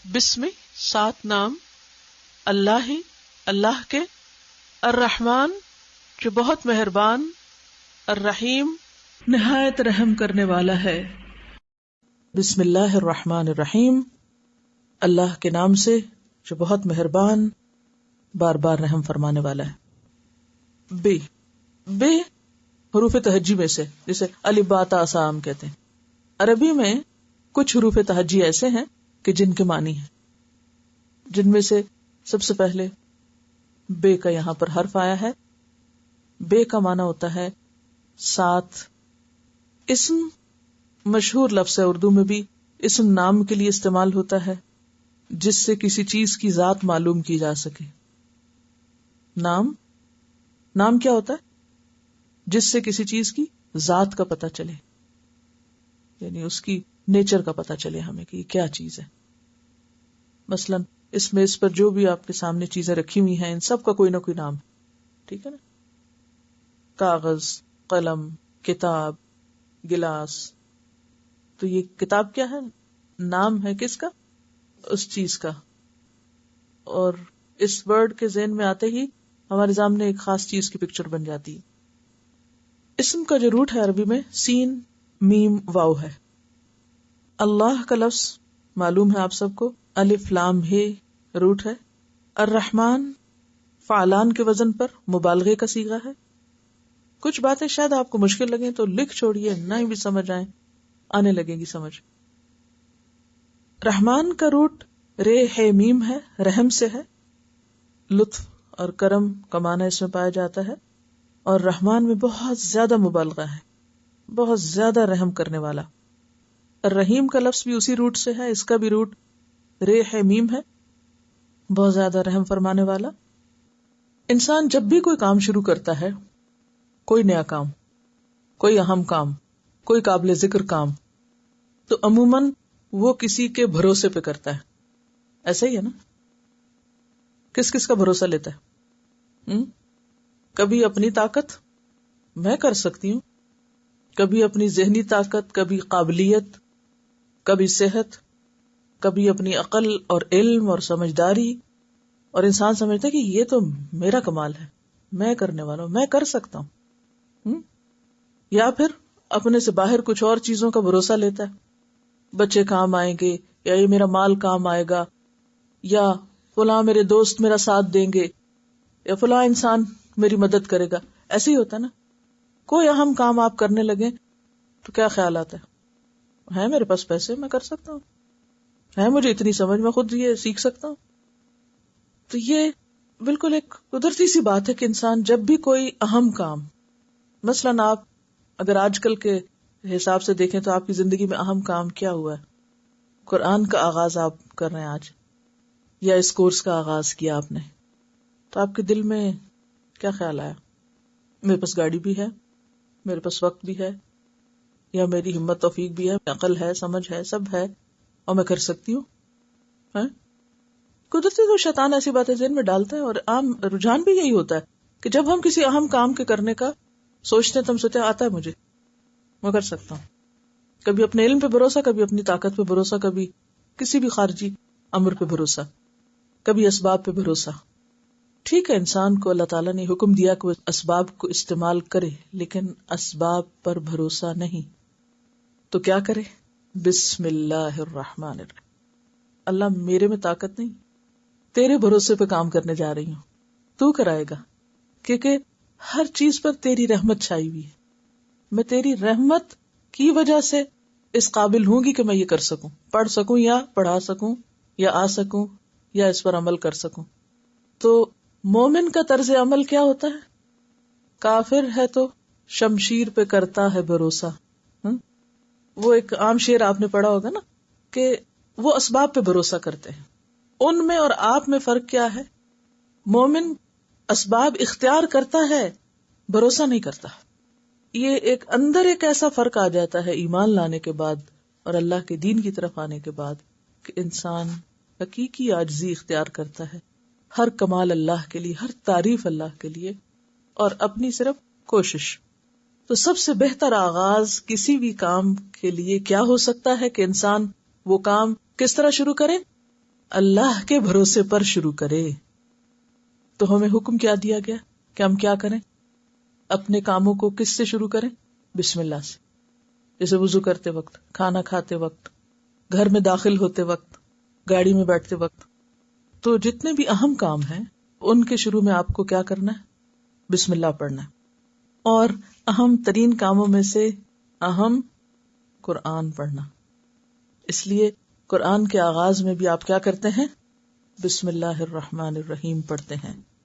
بسم 7 نام اللہ اللہ کے، الرحمن جو بہت مہربان، الرحیم نہایت رحم کرنے والا ہے۔ بسم اللہ الرحمن الرحیم، اللہ کے نام سے جو بہت مہربان، بار بار رحم فرمانے والا ہے۔ بے حروف تہجی میں سے، جسے الف با تا سا ہم کہتے ہیں۔ عربی میں کچھ حروف تہجی ایسے ہیں کہ جن کے معنی ہیں، جن میں سے سب سے پہلے بے کا یہاں پر حرف آیا ہے۔ بے کا معنی ہوتا ہے ساتھ۔ اسم مشہور لفظ ہے، اردو میں بھی اسم نام کے لیے استعمال ہوتا ہے جس سے کسی چیز کی ذات معلوم کی جا سکے۔ نام کیا ہوتا ہے؟ جس سے کسی چیز کی ذات کا پتہ چلے، یعنی اس کی نیچر کا پتہ چلے ہمیں کہ یہ کیا چیز ہے۔ مثلا اس میز پر جو بھی آپ کے سامنے چیزیں رکھی ہوئی ہیں، ان سب کا کوئی نہ کوئی نام ہے، ٹھیک ہے نا؟ کاغذ، قلم، کتاب، گلاس۔ تو یہ کتاب کیا ہے؟ نام ہے کس کا؟ اس چیز کا۔ اور اس ورڈ کے ذہن میں آتے ہی ہمارے سامنے ایک خاص چیز کی پکچر بن جاتی ہے۔ اسم کا جو روٹ ہے عربی میں سین میم واو ہے۔ اللہ کا لفظ معلوم ہے آپ سب کو، الف لام ہے روٹ ہے۔ الرحمن فعلان کے وزن پر مبالغے کا صیغہ ہے۔ کچھ باتیں شاید آپ کو مشکل لگیں تو لکھ چھوڑیے، نہ بھی سمجھ آنے لگے گی سمجھ۔ رحمان کا روٹ رے ہے میم ہے، رحم سے ہے۔ لطف اور کرم کا معنی اس میں پایا جاتا ہے، اور رحمان میں بہت زیادہ مبالغہ ہے، بہت زیادہ رحم کرنے والا۔ الرحیم کا لفظ بھی اسی روٹ سے ہے، اس کا بھی روٹ رے ہے میم ہے، بہت زیادہ رحم فرمانے والا۔ انسان جب بھی کوئی کام شروع کرتا ہے، کوئی نیا کام، کوئی اہم کام، کوئی قابل ذکر کام، تو عموماً وہ کسی کے بھروسے پہ کرتا ہے۔ ایسا ہی ہے نا؟ کس کس کا بھروسہ لیتا ہے؟ کبھی اپنی طاقت، میں کر سکتی ہوں، کبھی اپنی ذہنی طاقت، کبھی قابلیت، کبھی صحت، کبھی اپنی عقل اور علم اور سمجھداری، اور انسان سمجھتا ہے کہ یہ تو میرا کمال ہے، میں کرنے والا ہوں، میں کر سکتا ہوں۔ یا پھر اپنے سے باہر کچھ اور چیزوں کا بھروسہ لیتا ہے، بچے کام آئیں گے، یا یہ میرا مال کام آئے گا، یا فلاں میرے دوست میرا ساتھ دیں گے، یا فلاں انسان میری مدد کرے گا۔ ایسے ہی ہوتا ہے نا؟ کوئی اہم کام آپ کرنے لگے تو کیا خیال آتا ہے میرے پاس پیسے، میں کر سکتا ہوں، ہے مجھے اتنی سمجھ، میں خود یہ سیکھ سکتا ہوں۔ تو یہ بالکل ایک قدرتی سی بات ہے کہ انسان جب بھی کوئی اہم کام، مثلاً آپ اگر آج کل کے حساب سے دیکھیں تو آپ کی زندگی میں اہم کام کیا ہوا ہے؟ قرآن کا آغاز آپ کر رہے ہیں آج، یا اس کورس کا آغاز کیا آپ نے، تو آپ کے دل میں کیا خیال آیا؟ میرے پاس گاڑی بھی ہے، میرے پاس وقت بھی ہے، یا میری ہمت توفیق بھی ہے، عقل ہے، سمجھ ہے، سب ہے، اور میں کر سکتی ہوں۔ قدرتی تو شیطان ایسی باتیں ذہن میں ڈالتا ہے، اور عام رجحان بھی یہی ہوتا ہے کہ جب ہم کسی اہم کام کے کرنے کا سوچتے ہیں تو ہم سوچتے آتا ہے مجھے، میں کر سکتا ہوں۔ کبھی اپنے علم پہ بھروسہ، کبھی اپنی طاقت پہ بھروسہ، کبھی کسی بھی خارجی امر پہ بھروسہ، کبھی اسباب پہ بھروسہ۔ ٹھیک ہے، انسان کو اللہ تعالیٰ نے حکم دیا کہ وہ اسباب کو استعمال کرے، لیکن اسباب پر بھروسہ نہیں، تو کیا کرے؟ بسم اللہ الرحمن الرحیم، اللہ میرے میں طاقت نہیں، تیرے بھروسے پہ کام کرنے جا رہی ہوں، تو کرائے گا، کیونکہ ہر چیز پر تیری رحمت چھائی ہوئی ہے، میں تیری رحمت کی وجہ سے اس قابل ہوں گی کہ میں یہ کر سکوں، پڑھ سکوں یا پڑھا سکوں یا آ سکوں یا اس پر عمل کر سکوں۔ تو مومن کا طرز عمل کیا ہوتا ہے؟ کافر ہے تو شمشیر پہ کرتا ہے بھروسہ۔ وہ ایک عام شعر آپ نے پڑھا ہوگا نا کہ وہ اسباب پہ بھروسہ کرتے ہیں۔ ان میں اور آپ میں فرق کیا ہے؟ مومن اسباب اختیار کرتا ہے، بھروسہ نہیں کرتا۔ یہ ایک اندر ایک ایسا فرق آ جاتا ہے ایمان لانے کے بعد اور اللہ کے دین کی طرف آنے کے بعد کہ انسان حقیقی عاجزی اختیار کرتا ہے، ہر کمال اللہ کے لیے، ہر تعریف اللہ کے لیے، اور اپنی صرف کوشش۔ تو سب سے بہتر آغاز کسی بھی کام کے لیے کیا ہو سکتا ہے کہ انسان وہ کام کس طرح شروع کرے؟ اللہ کے بھروسے پر شروع کرے. تو ہمیں حکم کیا دیا گیا کہ ہم کیا کریں؟ اپنے کاموں کو کس سے شروع کریں؟ بسم اللہ سے. جیسے وضو کرتے وقت، کھانا کھاتے وقت، گھر میں داخل ہوتے وقت، گاڑی میں بیٹھتے وقت. تو جتنے بھی اہم کام ہیں ان کے شروع میں آپ کو کیا کرنا ہے؟ بسم اللہ پڑھنا ہے. اور اہم ترین کاموں میں سے اہم قرآن پڑھنا. اس لیے قرآن کے آغاز میں بھی آپ کیا کرتے ہیں؟ بسم اللہ الرحمن الرحیم پڑھتے ہیں.